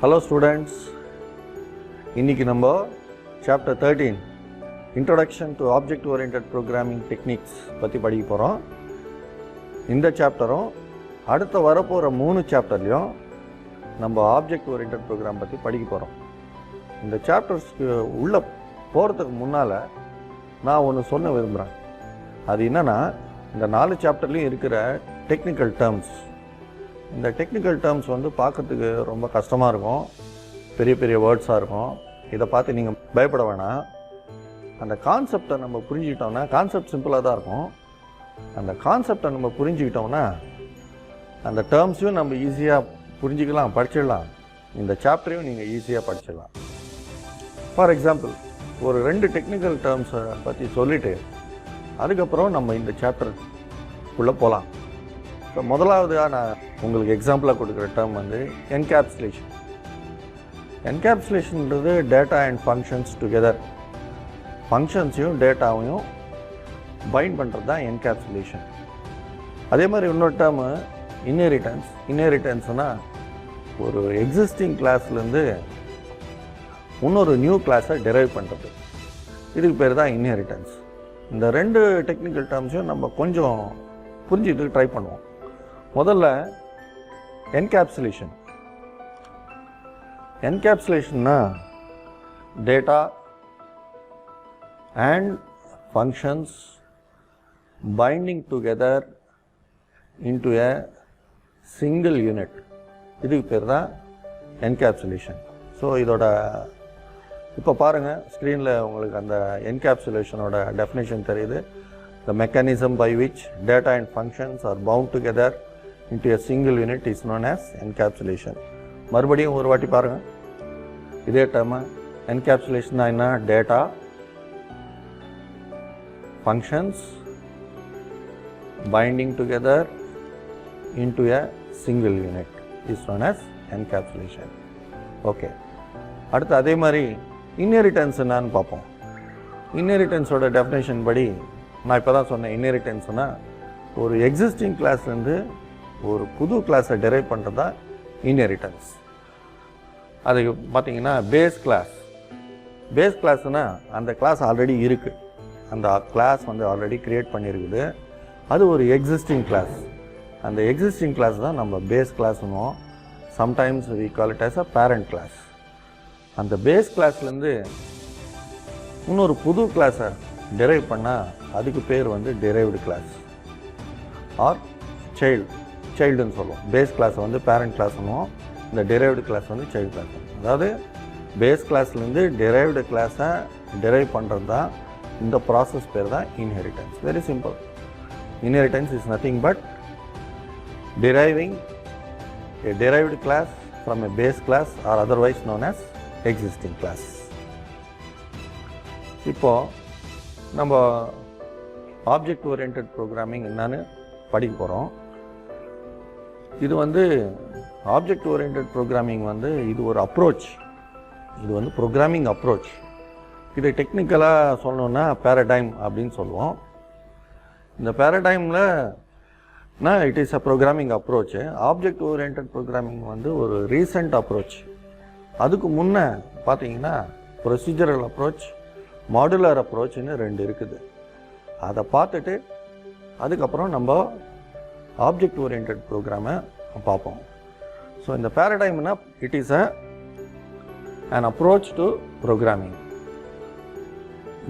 Hello students, இன்னைக்கு நம்ம chapter 13 Introduction to Object Oriented Programming Techniques பற்றி படிக்க போகிறோம். இந்த சாப்டரும் அடுத்த வரப்போகிற 3 சாப்டர்லையும் நம்ம ஆப்ஜெக்ட் ஓரியன்டட் ப்ரோக்ராம் பற்றி படிக்க போகிறோம். இந்த சாப்டர்ஸ்க்கு உள்ளே போகிறதுக்கு முன்னால் நான் ஒன்று சொல்ல விரும்புகிறேன். அது என்னென்னா, இந்த 4 சாப்டர்லேயும் இருக்கிற டெக்னிக்கல் டேர்ம்ஸ், இந்த டெக்னிக்கல் டேர்ம்ஸ் வந்து பார்க்கறதுக்கு ரொம்ப கஷ்டமாக இருக்கும், பெரிய பெரிய வேர்ட்ஸாக இருக்கும். இதை பார்த்து நீங்கள் பயப்பட வேணாம். அந்த கான்செப்டை நம்ம புரிஞ்சுக்கிட்டோம்னா, கான்செப்ட் சிம்பிளாக தான் இருக்கும். அந்த கான்செப்டை நம்ம புரிஞ்சுக்கிட்டோம்னா அந்த டேர்ம்ஸையும் நம்ம ஈஸியாக புரிஞ்சிக்கலாம், படிச்சிடலாம். இந்த சாப்டரையும் நீங்கள் ஈஸியாக படிச்சிடலாம். ஃபார் எக்ஸாம்பிள், ஒரு 2 டெக்னிக்கல் டேர்ம்ஸை பற்றி சொல்லிவிட்டு அதுக்கப்புறம் நம்ம இந்த சாப்டருக்குள்ளே போகலாம். ஸோ முதலாவதாக நான் உங்களுக்கு எக்ஸாம்பிளாக கொடுக்குற டேர்ம் வந்து என்கேப்சுலேஷன். என்கேப்சுலேஷன்ன்றது டேட்டா அண்ட் ஃபங்க்ஷன்ஸ் டுகெதர், ஃபங்க்ஷன்ஸையும் டேட்டாவையும் பைண்ட் பண்ணுறது தான் என்கேப்சுலேஷன். அதே மாதிரி இன்னொரு டேர்மு இன்ஹெரிட்டன்ஸ். இன்ஹெரிட்டன்ஸ்னால் ஒரு எக்ஸிஸ்டிங் கிளாஸ்லேருந்து இன்னொரு நியூ கிளாஸை டெரைவ் பண்ணுறது, இதுக்கு பேர் தான் இன்ஹெரிட்டன்ஸ். இந்த 2 டெக்னிக்கல் டேர்ம்ஸையும் நம்ம கொஞ்சம் புரிஞ்சுட்டு ட்ரை பண்ணுவோம். முதல்ல என்கேப்சுலேஷன். என்கேப்சுலேஷன்னா data and functions binding together into a single unit, இதுக்கு பேர் தான் என்கேப்சுலேஷன். ஸோ இதோட இப்போ பாருங்கள் ஸ்க்ரீனில் உங்களுக்கு அந்த என்கேப்சுலேஷனோட டெஃபினேஷன் தெரியுது. The mechanism by which data and functions are bound together into a single unit is known as encapsulation. மறுபடியும் ஒரு வாட்டி பாருங்கள் இதே டேர்ம். என்கேப்சுலேஷன் என்ன? Data, functions binding together into a single unit is known as encapsulation. Okay, அடுத்து அதே மாதிரி inheritance என்னான்னு பார்ப்போம். இன்ஹெரிட்டன்ஸோட டெஃபினேஷன் படி நான் இப்போ தான் சொன்னேன், இன்ஹெரிட்டன்ஸ்னால் ஒரு எக்ஸிஸ்டிங் கிளாஸ்லேருந்து ஒரு புது கிளாஸை டெரைவ் பண்ணுறது தான் இன்ஹெரிட்டன்ஸ். அது பார்த்திங்கன்னா பேஸ் கிளாஸ். பேஸ் கிளாஸ்னால் அந்த கிளாஸ் ஆல்ரெடி இருக்குது, அந்த கிளாஸ் வந்து ஆல்ரெடி க்ரியேட் பண்ணியிருக்குது, அது ஒரு எக்ஸிஸ்டிங் கிளாஸ். அந்த எக்ஸிஸ்டிங் கிளாஸ் தான் நம்ம பேஸ் கிளாஸ்னுவோம். Sometimes we call it as a parent class. அந்த பேஸ் கிளாஸ்லேருந்து இன்னொரு புது கிளாஸை டெரைவ் பண்ணால் அதுக்கு பேர் வந்து டெரைவ்டு கிளாஸ் ஆர் சைல்டுன்னு சொல்லுவோம். பேஸ் கிளாஸை வந்து பேரண்ட் கிளாஸ்னுவோம், இந்த டெரைவ்டு கிளாஸ் வந்து சைல்டு கிளாஸ். அதாவது பேஸ் கிளாஸ்லேருந்து டெரைவ்டு கிளாஸை டெரைவ் பண்ணுறது தான் இந்த ப்ராசஸ் பேர் தான் inheritance. Very simple. Inheritance is nothing but deriving a derived class from a base class or otherwise known as existing class. இப்போ நம்ம ஆப்ஜெக்ட் ஓரியன்டட் ப்ரோக்ராமிங் என்னன்னு படிக்க போகிறோம். இது வந்து ஆப்ஜெக்ட் ஓரியன்டட் ப்ரோக்ராமிங் வந்து இது ஒரு அப்ரோச், இது வந்து ப்ரோக்ராமிங் அப்ரோச். இதை டெக்னிக்கலாக சொல்லணுன்னா பேரடைம் அப்படின்னு சொல்லுவோம். இந்த பேரடைமில் it is a programming approach. Object oriented programming வந்து ஒரு ரீசெண்ட் அப்ரோச். அதுக்கு முன்னே பார்த்தீங்கன்னா ப்ரொசீஜரல் அப்ரோச், மாடுலர் அப்ரோச்னு 2 இருக்குது. அதை பார்த்துட்டு அதுக்கப்புறம் நம்ம ஆப்ஜெக்ட் ஓரியன்டட் ப்ரோக்ராமை பார்ப்போம். ஸோ இந்த பேரடைம்னா it is an approach to programming.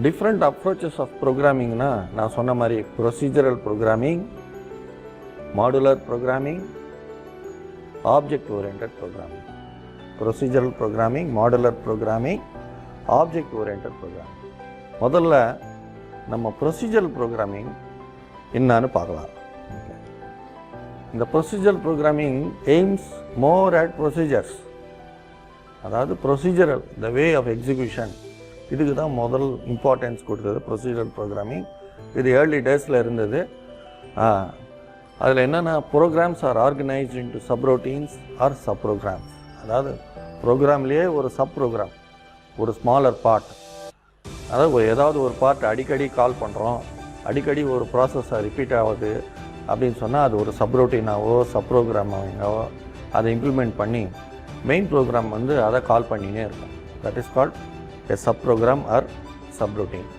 Different approaches of ப்ரோக்ராமிங்னா நான் சொன்ன மாதிரி procedural programming, modular programming, object oriented programming. Procedural programming, modular programming, object oriented programming. முதல்ல நம்ம ப்ரொசீஜரல் ப்ரோக்ராமிங் என்னன்னு பார்க்கலாம். இந்த procedural programming aims more at procedures, அதாவது procedural the way of execution, இதுக்கு தான் முதல் இம்பார்ட்டன்ஸ் கொடுத்தது ப்ரொசீஜரல் ப்ரோக்ராமிங். இது ஏர்லி டேஸில் இருந்தது. அதில் என்னென்னா programs are organised into subroutines or sub programs. அதாவது ப்ரோக்ராம்லேயே ஒரு சப் ப்ரோக்ராம், ஒரு ஸ்மாலர் பார்ட். அதாவது ஏதாவது ஒரு பார்ட் அடிக்கடி கால் பண்ணுறோம், அடிக்கடி ஒரு ப்ராசஸை ரிப்பீட் ஆகுது அப்படின்னு சொன்னால் அது ஒரு சப்ரோட்டீனாவோ சப் ப்ரோக்ராமாவோ அதை இம்ப்ளிமெண்ட் பண்ணி மெயின் ப்ரோக்ராம் வந்து அதை கால் பண்ணினே இருக்கும். That is called a sub program or subroutine.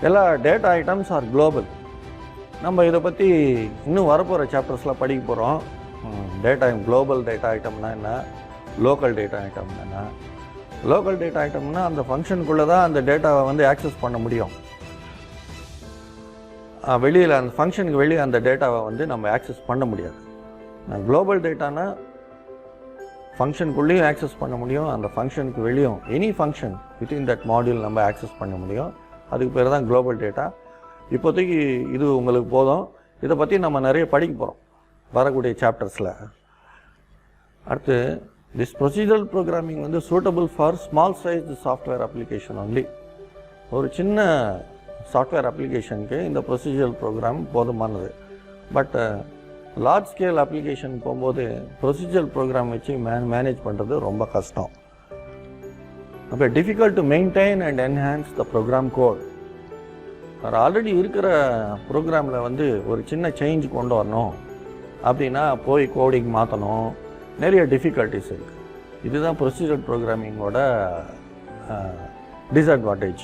எல்லா டேட்டா ஐட்டம்ஸ் ஆர் குளோபல். நம்ம இதை பற்றி இன்னும் வரப்போகிற சாப்டர்ஸில் படிக்க போகிறோம். குளோபல் டேட்டா ஐட்டம்னா என்ன, லோக்கல் டேட்டா ஐட்டம்னா என்ன. லோக்கல் டேட்டா ஐட்டம்னா அந்த ஃபங்க்ஷனுக்குள்ளே தான் அந்த டேட்டாவை வந்து ஆக்சஸ் பண்ண முடியும். வெளியில் அந்த ஃபங்க்ஷனுக்கு வெளியே அந்த டேட்டாவை வந்து நம்ம ஆக்சஸ் பண்ண முடியாது. குளோபல் டேட்டானா ஃபங்க்ஷனுக்குள்ளேயும் ஆக்சஸ் பண்ண முடியும், அந்த ஃபங்க்ஷனுக்கு வெளியும் any function within that module நம்ம ஆக்சஸ் பண்ண முடியும். அதுக்கு பேர் தான் குளோபல் டேட்டா. இப்போதைக்கு இது உங்களுக்கு போதும். இதை பற்றி நம்ம நிறைய படிக்க போகிறோம் வரக்கூடிய சாப்டர்ஸில். அடுத்து திஸ் ப்ரொசீஜரல் ப்ரோக்ராமிங் வந்து suitable for small size software application only. ஒரு சின்ன சாஃப்ட்வேர் அப்ளிகேஷனுக்கு இந்த ப்ரொசீஜரல் ப்ரோக்ராம் போதுமானது. பட் லார்ஜ் ஸ்கேல் அப்ளிகேஷன் போகும்போது ப்ரொசீஜரல் ப்ரோக்ராம் வச்சு மேனேஜ் பண்ணுறது ரொம்ப கஷ்டம். அப்போ difficult to maintain and enhance the program code. Already இருக்கிற ப்ரோக்ராமில் வந்து ஒரு சின்ன சேஞ்ச் கொண்டு வரணும் அப்படின்னா போய் கோடிங் மாற்றணும், நிறைய டிஃபிகல்ட்டிஸ் இருக்குது. இதுதான் ப்ரொசீஜரல் ப்ரோக்ராமிங்கோட disadvantage.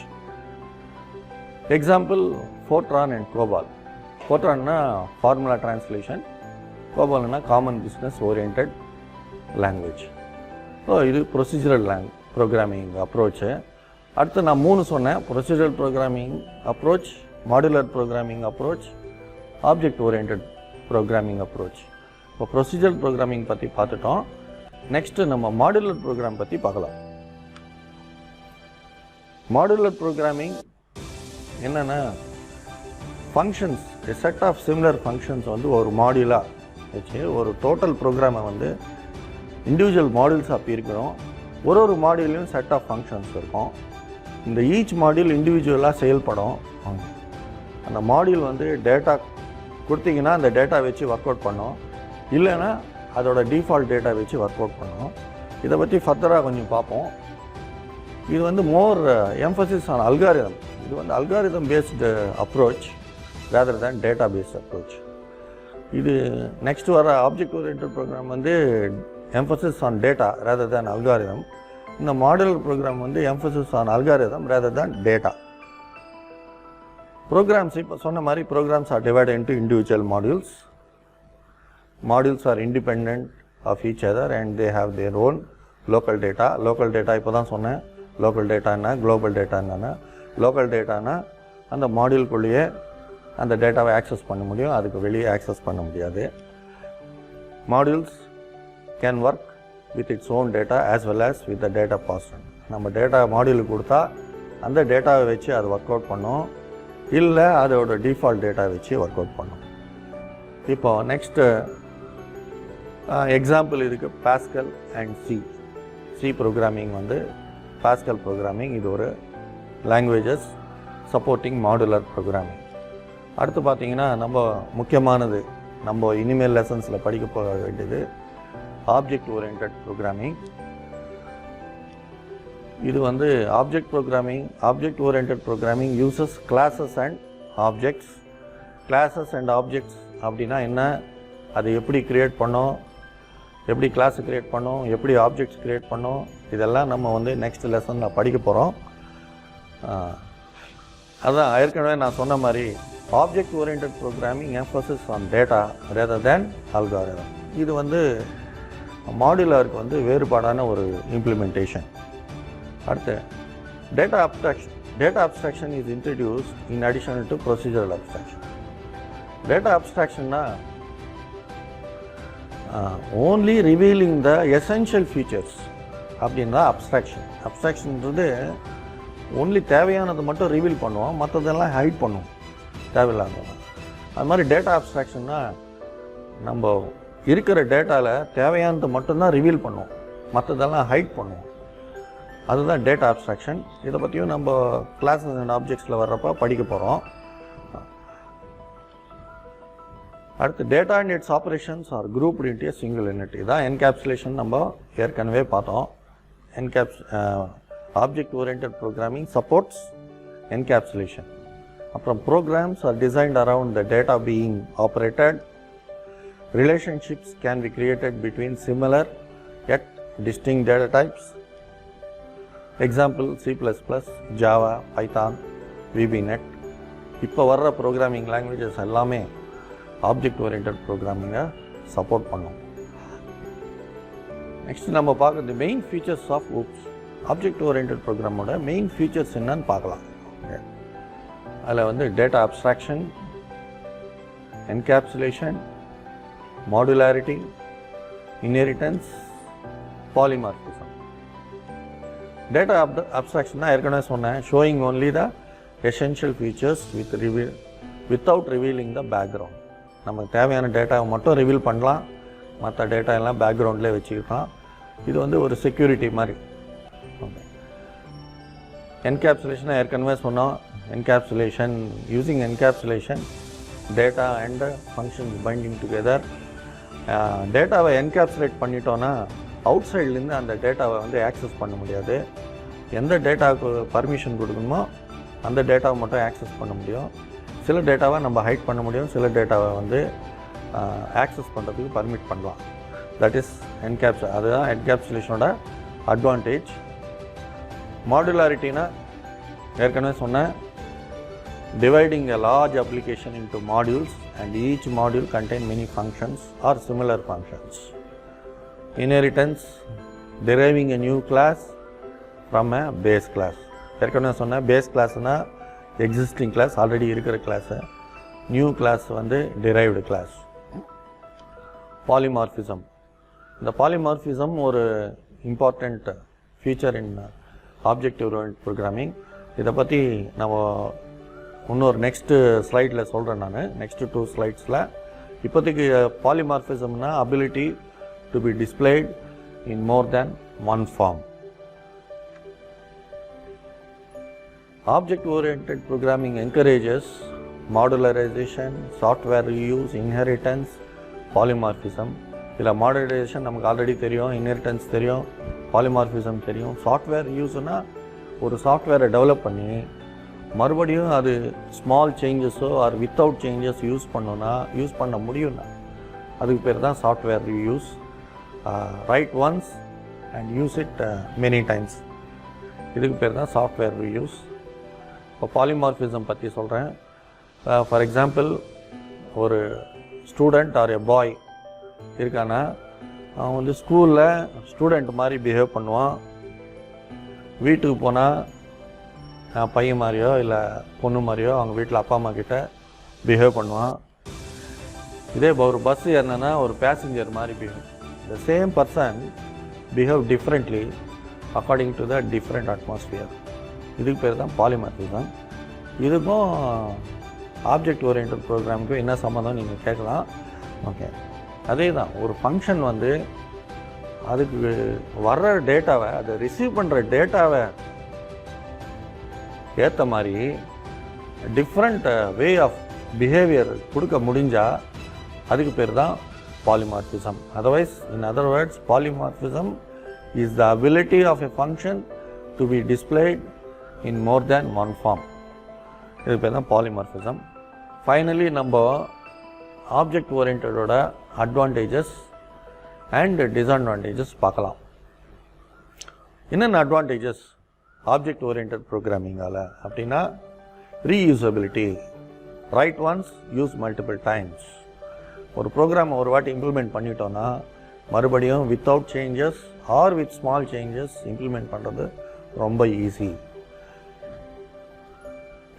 Example Fortran and COBOL. ஃபோர்ட்ரான்னா ஃபார்முலா டிரான்ஸ்லேஷன், கோபால்னா common business orient language. So இது ப்ரொசீஜரல் ப்ரோக்ராமிங் அப்ரோச்சு. அடுத்து நான் 3 சொன்னேன்: procedural programming approach, modular programming approach, object orient programming approach. இப்போ ப்ரொசீஜரல் ப்ரோக்ராமிங் பற்றி பார்த்துட்டோம். நெக்ஸ்ட்டு நம்ம மாடுலர் ப்ரோக்ராம் பற்றி பார்க்கலாம். மாடுலர் ப்ரோக்ராமிங் என்னென்னா, functions, a set of similar functions வந்து ஒரு மாடியூலாக வச்சு ஒரு டோட்டல் ப்ரோக்ராமை வந்து இண்டிவிஜுவல் மாடியூல்ஸாக பிரிக்கிறோம். ஒரு மாடியூலையும் செட் ஆஃப் ஃபங்க்ஷன்ஸ் இருக்கும். இந்த ஈச் மாடியூல் இண்டிவிஜுவலாக செயல்படும். அந்த மாடியூல் வந்து டேட்டா கொடுத்தீங்கன்னா அந்த டேட்டா வச்சு ஒர்க் அவுட் பண்ணும், இல்லைன்னா அதோட டிஃபால்ட் டேட்டா வச்சு ஒர்க் அவுட் பண்ணும். இதை பற்றி ஃபர்தராக கொஞ்சம் பார்ப்போம். இது வந்து மோர் எம்ஃபசிஸ் ஆன் அல்காரிதம். இது வந்து algorithm based approach rather than data based approach. இது நெக்ஸ்ட் வர ஆப்ஜெக்ட் ஓரியன்ட் ப்ரோக்ராம் வந்து emphasis on data rather than algorithm. இந்த மாடுலர் ப்ரோக்ராம் வந்து emphasis on algorithm rather than data. Programs இப்போ சொன்ன மாதிரி programs are divided into individual modules. Modules are independent of each other and they have their own local data. Local data இப்போ தான் சொன்னேன். Local டேட்டானா global data என்னென்னா, local டேட்டானா அந்த மாடியூல்குள்ளேயே அந்த டேட்டாவை ஆக்சஸ் பண்ண முடியும், அதுக்கு வெளியே ஆக்சஸ் பண்ண முடியாது. Modules can work with its own data as well as with the data passed. நம்ம டேட்டா மாடியூலுக்கு கொடுத்தா அந்த டேட்டாவை வச்சு அது ஒர்க் அவுட் பண்ணும், இல்லை அதோட டிஃபால்ட் டேட்டா வச்சு ஒர்க் அவுட் பண்ணும். இப்போ நெக்ஸ்ட்டு எக்ஸாம்பிள் இருக்குது பாஸ்கல் அண்ட் சி ப்ரோக்ராமிங். வந்து பாஸ்கல் ப்ரோக்ராமிங் இது ஒரு லாங்குவேஜஸ் சப்போர்ட்டிங் மாடுலர் ப்ரோக்ராமிங். அடுத்து பார்த்தீங்கன்னா நம்ம முக்கியமானது, நம்ம இனிமேல் லெசன்ஸில் படிக்க போக வேண்டியது ஆப்ஜெக்ட் ஓரியன்ட் ப்ரோக்ராமிங். இது வந்து object orient programming uses classes and objects. Classes and objects அப்படின்னா என்ன, அது எப்படி க்ரியேட் பண்ணோம், எப்படி கிளாஸை க்ரியேட் பண்ணோம், எப்படி ஆப்ஜெக்ட்ஸ் க்ரியேட் பண்ணோம், இதெல்லாம் நம்ம வந்து நெக்ஸ்ட் லெசனில் படிக்க போகிறோம். அதான் ஏற்கனவே நான் சொன்ன மாதிரி object orient programming emphasis on data rather than algorithm. இது வந்து மாடுலருக்கு வந்து வேறுபாடான ஒரு இம்ப்ளிமெண்டேஷன். அடுத்து data abstraction is introduced in additional to procedural abstraction. Data அப்ஸ்ட்ராக்ஷன்னா only revealing the essential features அப்படின்னா அப்ஸ்ட்ராக்ஷன். அப்ஸ்ட்ராக்ஷன்ன்றது ஓன்லி தேவையானது மட்டும் ரிவீல் பண்ணுவோம், மற்றதெல்லாம் ஹைட் பண்ணுவோம் தேவையில்லாததெல்லாம். அது மாதிரி டேட்டா அப்ஸ்ட்ராக்ஷன்னா நம்ம இருக்கிற டேட்டாவில் தேவையானது மட்டும்தான் ரிவீல் பண்ணுவோம், மற்றதெல்லாம் ஹைட் பண்ணுவோம். அதுதான் டேட்டா அப்ஸ்ட்ராக்ஷன். இதை பற்றியும் நம்ம கிளாஸஸ் அண்ட் ஆப்ஜெக்ட்ஸில் வர்றப்போ படிக்க போகிறோம். அடுத்து data and its operations are grouped into a single unit. இதான் என்கேப்சுலேஷன் நம்ம ஏற்கனவே பார்த்தோம். Object orient programming supports encapsulation. அப்புறம் programs are designed around the data being operated. Relationships can be created between similar yet distinct data types. Example C++, Java, Python, VBNet. இப்போ வர்ற programming languages எல்லாமே object oriented ப்ரோக்ராமிங்கை support பண்ணும். Next நம்ம பார்க்குறது main features of OOPS. Object oriented ப்ரோக்ராமோட main features என்னன்னு பார்க்கலாம். அதில் வந்து data abstraction, encapsulation, modularity, inheritance, polymorphism. Data அப்ஸ்ட்ராக்ஷன்னா ஏற்கனவே சொன்னேன், showing only the essential features without revealing the background. நமக்கு தேவையான டேட்டாவை மட்டும் ரிவீல் பண்ணலாம், மற்ற டேட்டா எல்லாம் பேக்ரவுண்ட்லேயே வச்சுக்கலாம். இது வந்து ஒரு செக்யூரிட்டி மாதிரி. என்கேப்சுலேஷனை ஏற்கனவே சொன்னோம். Encapsulation, using encapsulation data and functions binding together. டேட்டாவை என்கேப்சுலேட் பண்ணிட்டோன்னா அவுட் சைட்லேருந்து அந்த டேட்டாவை வந்து ஆக்சஸ் பண்ண முடியாது. எந்த டேட்டாவுக்கு பர்மிஷன் கொடுக்கணுமோ அந்த டேட்டாவை மட்டும் ஆக்சஸ் பண்ண முடியும். சில டேட்டாவை நம்ம ஹைட் பண்ண முடியும், சில டேட்டாவை வந்து ஆக்சஸ் பண்ணுறதுக்கு பர்மிட் பண்ணலாம். தட் இஸ் அதுதான் என்கேப்சுலேஷனோட அட்வான்டேஜ். மாடுலாரிட்டினா ஏற்கனவே சொன்னேன், dividing a large application into modules and each module contain many functions or similar functions. Inheritance, deriving a new class from a base class. ஏற்கனவே சொன்னேன், பேஸ் கிளாஸ்னா எக்ஸிஸ்டிங் கிளாஸ், ஆல்ரெடி இருக்கிற class. New class வந்து derived class. Polymorphism. இந்த polymorphism ஒரு important feature இன் object oriented programming. இதை பற்றி நம்ம இன்னொரு நெக்ஸ்ட்டு ஸ்லைடில் சொல்கிறேன் நான், நெக்ஸ்ட்டு 2 ஸ்லைட்ஸில். இப்போதைக்கு பாலிமார்பிசம்னா ability to be displayed in more than one form. Object-oriented programming encourages modularization, software reuse, inheritance, polymorphism. இதில் மாடுலரைசேஷன் நமக்கு ஆல்ரெடி தெரியும், இன்ஹெரிட்டன்ஸ் தெரியும், பாலிமார்பிசம் தெரியும். சாஃப்ட்வேர் யூஸ்னா ஒரு சாஃப்ட்வேரை டெவலப் பண்ணி மறுபடியும் அது ஸ்மால் சேஞ்சஸோ ஆர் வித்தவுட் சேஞ்சஸ் யூஸ் பண்ண முடியும்னா அதுக்கு பேர் தான் software reuse. Write once and use it many times, இதுக்கு பேர் தான் சாஃப்ட்வேர் ரீயூஸ். இப்போ பாலிமார்பிசம் பற்றி சொல்கிறேன். ஃபார் எக்ஸாம்பிள், ஒரு ஸ்டூடெண்ட் ஆர் எ பாய் இருக்கானா, அவன் வந்து ஸ்கூலில் ஸ்டூடெண்ட் மாதிரி பிஹேவ் பண்ணுவான். வீட்டுக்கு போனால் பையன் மாதிரியோ இல்லை பொண்ணு மாதிரியோ அவங்க வீட்டில் அப்பா அம்மா கிட்ட பிஹேவ் பண்ணுவான். இதே ஒரு பஸ் ஏறினா ஒரு பேசஞ்சர் மாதிரி behave. The same person behave differently according to the different atmosphere. இதுக்கு பேர் தான் பாலிமார்பிசம். இதுக்கும் ஆப்ஜெக்ட் ஓரியன்டட் ப்ரோக்ராமுக்கும் என்ன சம்மந்தம் நீங்கள் கேட்கலாம். ஓகே, அதே தான். ஒரு ஃபங்க்ஷன் வந்து அதுக்கு வர்ற டேட்டாவை, அதை ரிசீவ் பண்ணுற டேட்டாவை ஏற்ற மாதிரி டிஃப்ரெண்ட் வே ஆஃப் பிஹேவியர் கொடுக்க முடிஞ்சால் அதுக்கு பேர் தான் polymorphism. Otherwise, in other words, polymorphism is the ability of a function to be displayed in more than one form. இதுக்கு பேர் தான் பாலிமார்பிசம். ஃபைனலி நம்ம ஆப்ஜெக்ட் ஓரியன்டடோட அட்வான்டேஜஸ் அண்ட் டிஸ்அட்வான்டேஜஸ் பார்க்கலாம். என்னென்ன அட்வான்டேஜஸ் ஆப்ஜெக்ட் ஓரியன்டட் ப்ரோக்ராமிங்கால் அப்படின்னா, reusability, write once, use multiple times. ஒரு ப்ரோக்ராம் ஒரு வாட்டி இம்ப்ளிமெண்ட் பண்ணிட்டோன்னா மறுபடியும் without changes or with small changes implement பண்ணுறது ரொம்ப easy.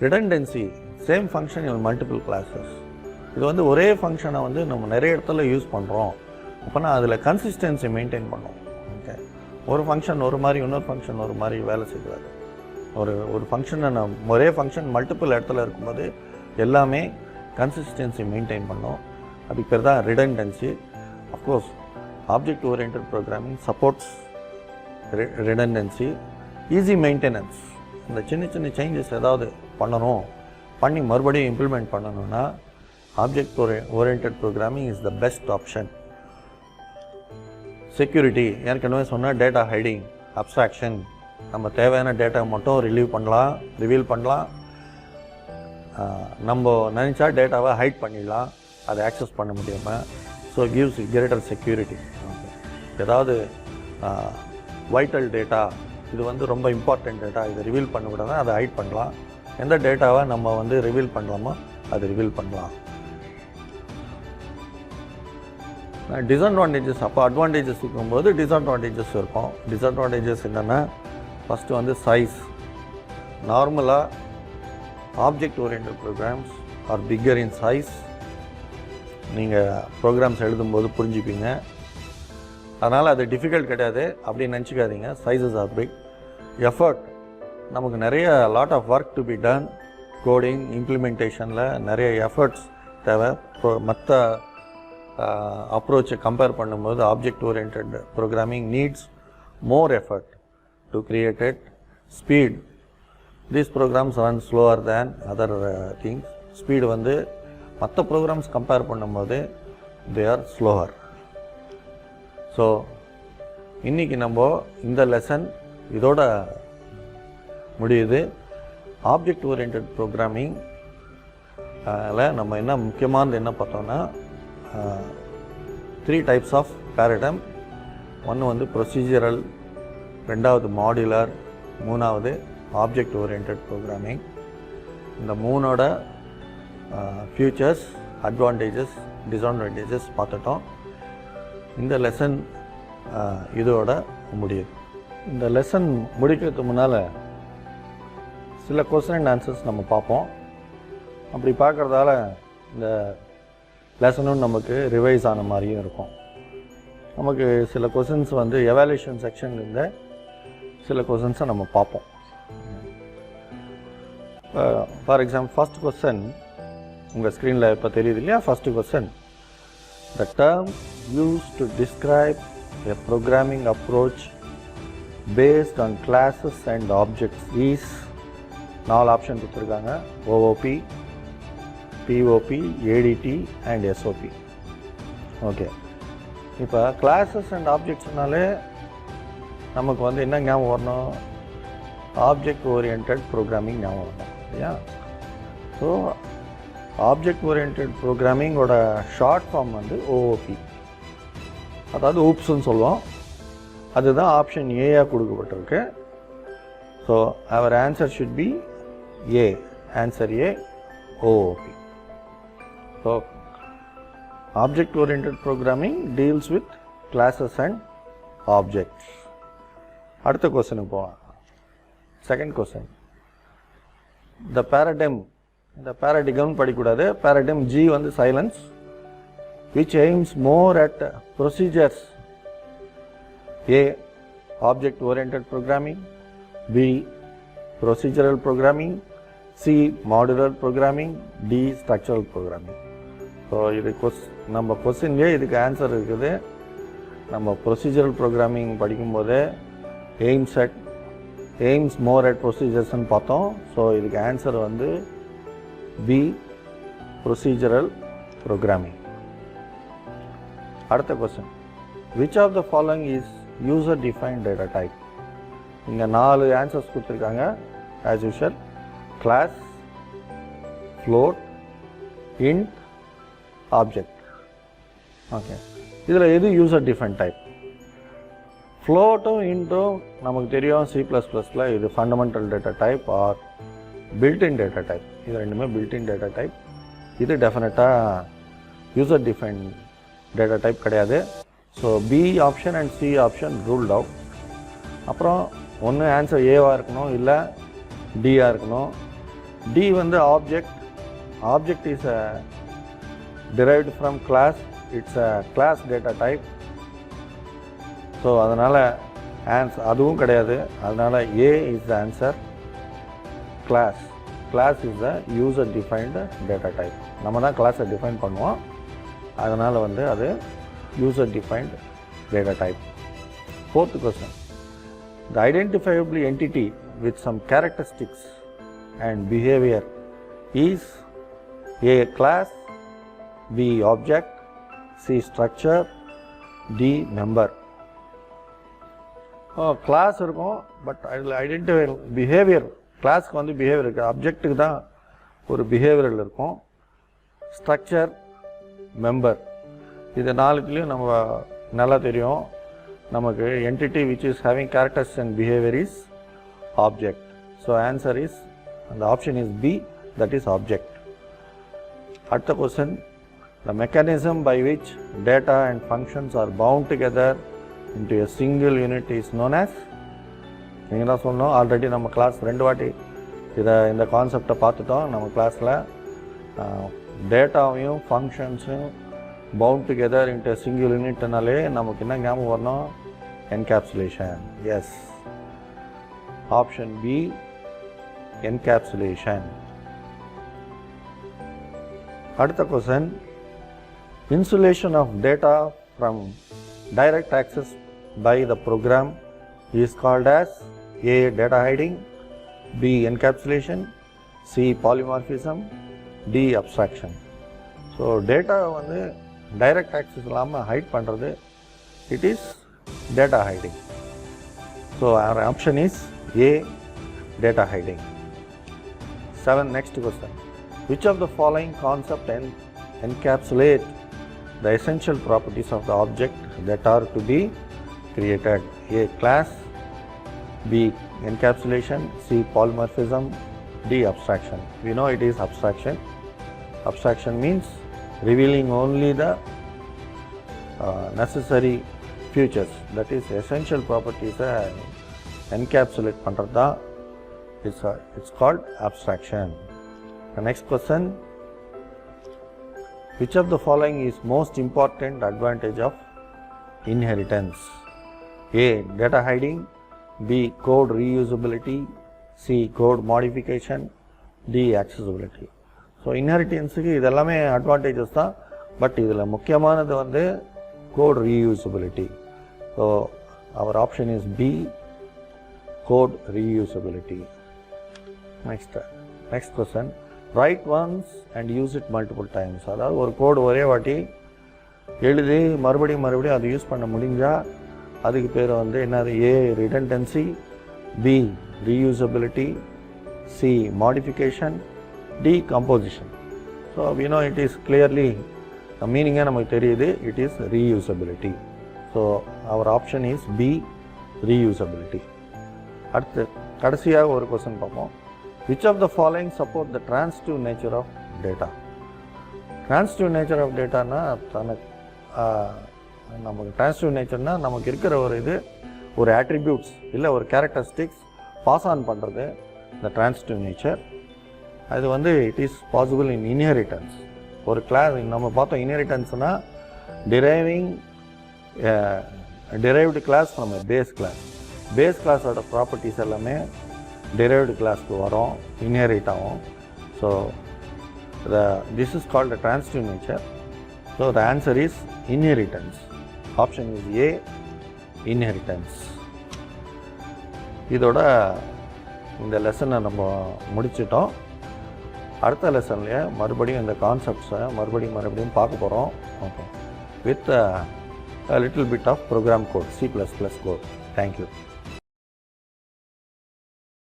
Redundancy, same function in multiple classes. இது வந்து ஒரே ஃபங்க்ஷனை வந்து நம்ம நிறைய இடத்துல யூஸ் பண்ணுறோம் அப்போனா அதில் கன்சிஸ்டன்சி மெயின்டைன் பண்ணோம். ஓகே, ஒரு ஃபங்க்ஷன் ஒரு மாதிரி, இன்னொரு ஃபங்க்ஷன் ஒரு மாதிரி வேலை செய்யாது. ஒரு ஃபங்க்ஷனை ஒரே ஃபங்க்ஷன் மல்டிபிள் இடத்துல இருக்கும்போது எல்லாமே கன்சிஸ்டன்சி மெயின்டைன் பண்ணோம். அதுக்கு பேர் தான் redundancy. Of course object oriented programming supports redundancy. Easy maintenance. இந்த சின்ன சின்ன சேஞ்சஸ் ஏதாவது பண்ணி மறுபடியும் இம்ப்ளிமெண்ட் பண்ணணும்னா object oriented programming is the best option. Security, ஏற்கனவே சொன்னால் டேட்டா ஹைடிங், அப்ஸ்ட்ராக்ஷன். நம்ம தேவையான டேட்டா மட்டும் ரிவீல் பண்ணலாம். நம்ம நினச்சா டேட்டாவை ஹைட் பண்ணிடலாம், அதை ஆக்சஸ் பண்ண முடியாமல். So gives greater security. ஏதாவது வைட்டல் டேட்டா, இது வந்து ரொம்ப இம்பார்ட்டன்ட் டேட்டா, இதை ரிவீல் பண்ணக்கூடாது, அதை ஹைட் பண்ணலாம். எந்த டேட்டாவை நம்ம வந்து ரிவீல் பண்ணலாமோ அதை ரிவீல் பண்ணலாம். டிஸ்அட்வான்டேஜஸ், அப்போ அட்வான்டேஜஸ் இருக்கும்போது டிஸ்அட்வான்டேஜஸ் இருக்கும். டிஸ்அட்வான்டேஜஸ் என்னென்னா, ஃபஸ்ட்டு வந்து சைஸ். நார்மலாக object oriented programs are bigger in size. நீங்கள் ப்ரோக்ராம்ஸ் எழுதும்போது புரிஞ்சுப்பீங்க. அதனால் அது டிஃபிகல்ட் கிடையாது அப்படின்னு நினச்சிக்காதீங்க. Sizes are big. எஃபர்ட், நமக்கு நிறைய lot of work to be done. Coding இம்ப்ளிமெண்டேஷனில் நிறைய எஃபர்ட்ஸ் தேவை. மற்ற அப்ரோச்சை கம்பேர் பண்ணும்போது object oriented programming needs more effort to create it. Speed, these programs run slower than other things. Speed வந்து மற்ற ப்ரோக்ராம்ஸ் கம்பேர் பண்ணும்போது தே ஆர் ஸ்லோவர். ஸோ இன்றைக்கி நம்ம இந்த லெசன் இதோட முடியுது. ஆப்ஜெக்ட் ஓரியன்டட் ப்ரோக்ராமிங் நம்ம என்ன முக்கியமானது என்ன பார்த்தோம்னா, 3 டைப்ஸ் ஆஃப் பேரடைம். ஒன்று வந்து ப்ரொசீஜரல், ரெண்டாவது மாடுலர், மூணாவது ஆப்ஜெக்ட் ஓரியன்டட் ப்ரோக்ராமிங். இந்த மூணோட ஃபியூச்சர்ஸ், அட்வான்டேஜஸ், டிஸ்அட்வான்டேஜஸ் பார்த்துட்டோம். இந்த லெசன் இதோட முடியுது. இந்த லெசன் முடிக்கிறதுக்கு முன்னால் சில கொஸ்டின் அண்ட் ஆன்சர்ஸ் நம்ம பார்ப்போம். அப்படி பார்க்குறதால இந்த லெசனும் நமக்கு ரிவைஸ் ஆன மாதிரியும் இருக்கும். நமக்கு சில கொஸ்டின்ஸ் வந்து எவாலுவேஷன் செக்ஷன்லேருந்து சில கொஸ்டின்ஸை நம்ம பார்ப்போம். ஃபார் எக்ஸாம்பிள், ஃபர்ஸ்ட் கொஸ்டின் உங்கள் ஸ்க்ரீனில் இப்போ தெரியுது இல்லையா? First question, the term used to describe a programming approach based on classes and objects is, 4 option கொடுத்துருக்காங்க, OOP, POP, ADT and SOP. Okay, இப்போ கிளாஸஸ் அண்ட் ஆப்ஜெக்ட்ஸ்னாலே நமக்கு வந்து என்ன ஞாபகம் வரணும்? ஆப்ஜெக்ட் ஓரியன்டட் ப்ரோக்ராமிங் ஞாபகம் வரணும் இல்லையா? ஸோ ஆப்ஜெக்ட் ஓரியன்டட் ப்ரோக்ராமிங்கோட ஷார்ட் ஃபார்ம் வந்து OOP, அதாவது ஊப்ஸ்ன்னு சொல்லுவோம். அதுதான் ஆப்ஷன் ஏயாக கொடுக்கப்பட்டிருக்கு. ஸோ அவர் answer should be A. Answer A, OOP. So object oriented programming deals with classes and objects. அடுத்த கொஸ்டினுக்கு போகலாம். Second question, the paradigm. இந்த பேரடிகம் படிக்கூடாது. பேரடைம் G வந்து silence, which aims more at procedures. A, object oriented programming, B, procedural programming, C, modular programming, D, structural programming. So இது நம்ம கொஸ்டின்லேயே இதுக்கு answer இருக்குது. நம்ம ப்ரொசீஜரல் ப்ரோக்ராமிங் படிக்கும்போதே எய்ம்ஸ் மோர் அட் ப்ரொசீஜர்ஸ்ன்னு பார்த்தோம். ஸோ இதுக்கு ஆன்சர் வந்து B, procedural programming. அடுத்த question, which of the following is user defined data type? இங்கே 4 ஆன்சர்ஸ் கொடுத்துருக்காங்க. as usual, class, float, int, object. Okay, இதில் எது யூசர் டிஃபைன்ட் டைப்? ஃப்ளோட்டும் இன்ட்டும் நமக்கு தெரியும், C++ல இது fundamental data type or built in data type. இது ரெண்டுமே பில்ட்இன் டேட்டா டைப். இது டெஃபினட்டாக யூசர் டிஃபைன் டேட்டா டைப் கிடையாது. So B option and C option ruled out. அப்புறம் ஒன்று ஆன்சர் ஏவாக இருக்கணும், இல்லை டியாக இருக்கணும். டி வந்து object is a derived from class, it's a class data type. So அதனால் அதுவும் கிடையாது. அதனால் A is the answer. Class is the user defined data type. நம்ம தான் கிளாஸை டிஃபைன் பண்ணுவோம். அதனால் வந்து அது user defined data type. Fourth question, the identifiable entity with some characteristics and behavior is A, class, B, object, C, structure, D, member. Class இருக்கும், but அதில் identify behaviour, கிளாஸ்க்கு வந்து பிஹேவியர் இருக்குது, ஆப்ஜெக்ட்டுக்கு தான் ஒரு பிஹேவியரல் இருக்கும். ஸ்ட்ரக்சர், மெம்பர், இது நாலுத்துலேயும் நம்ம நல்லா தெரியும். நமக்கு entity which is having characters and behavior is object. So answer is, and the option is B, that is object. அடுத்த question, the mechanism by which data and functions are bound together into a single unit is known as, நீங்கள் தான் சொல்லணும். Already நம்ம class 2 வாட்டி இந்த கான்செப்டை பார்த்துட்டோம் நம்ம கிளாஸில். டேட்டாவையும் ஃபங்க்ஷன்ஸையும் பவுண்ட் டுகெதர் இன்ட்டு சிங்கிள் யூனிட்னாலே நமக்கு என்ன ஞாபகம் வரணும்? Encapsulation. Yes, option B, encapsulation. அடுத்த question, insulation of data from direct access by the program is called as A, data hiding, B, encapsulation, C, polymorphism, D, abstraction. So data வந்து direct access இல்லாமல் height பண்ணுறது, it is data hiding. So our option is A, data hiding. 7, next question. Which of the following concept encapsulate the essential properties of the object that are to be created? A, class, B, encapsulation, C, polymorphism, D, abstraction. We know it is abstraction. Abstraction means revealing only the necessary features, that is essential properties encapsulate பண்றதா it's called abstraction. The next question, which of the following is most important advantage of inheritance? A, data hiding, B, code reusability, C, code modification, D, accessibility. So இன்ஹெரிட்டன்ஸுக்கு இதெல்லாமே advantages தான், but இதில் முக்கியமானது வந்து code reusability. So அவர் option is B, code reusability. Next question, write once and use it multiple times. அதாவது ஒரு கோடு ஒரே வாட்டி எழுதி மறுபடியும் அது யூஸ் பண்ண முடிஞ்சால் அதுக்கு பேர் வந்து என்னது? A, redundancy, B, reusability, C, modification, D, composition. So we know it is clearly, the meaning நமக்கு தெரியுது, it is reusability. So our option is B, reusability. அடுத்து கடைசியாக ஒரு கொஸ்டின் பார்ப்போம். Which of the following support the transitive nature of data? Transitive nature of dataனா நமக்கு transitive natureனா நமக்கு இருக்கிற ஒரு attributes இல்லை ஒரு characteristics பாஸ் ஆன் பண்ணுறது the transitive nature. அது வந்து it is possible in inheritance. ஒரு கிளாஸ் நம்ம பார்த்தோம், இன்ஹெரிட்டன்ஸ்னால் டிரைவ்டு கிளாஸ் ஃப்ரம் பேஸ் கிளாஸோட ப்ராப்பர்ட்டிஸ் எல்லாமே டிரைவ்டு கிளாஸ்க்கு வரும், இன்ஹெரிட் ஆகும். So this is called the transitive nature. So the answer is inheritance. Option is A, inheritance. இதோட இந்த லெசனை நம்ம முடிச்சிட்டோம். அடுத்த லெசன்லேயே மறுபடியும் இந்த கான்செப்ட்ஸை மறுபடியும் பார்க்க போகிறோம். Okay, with little bit of program code, C++ code. Thank you.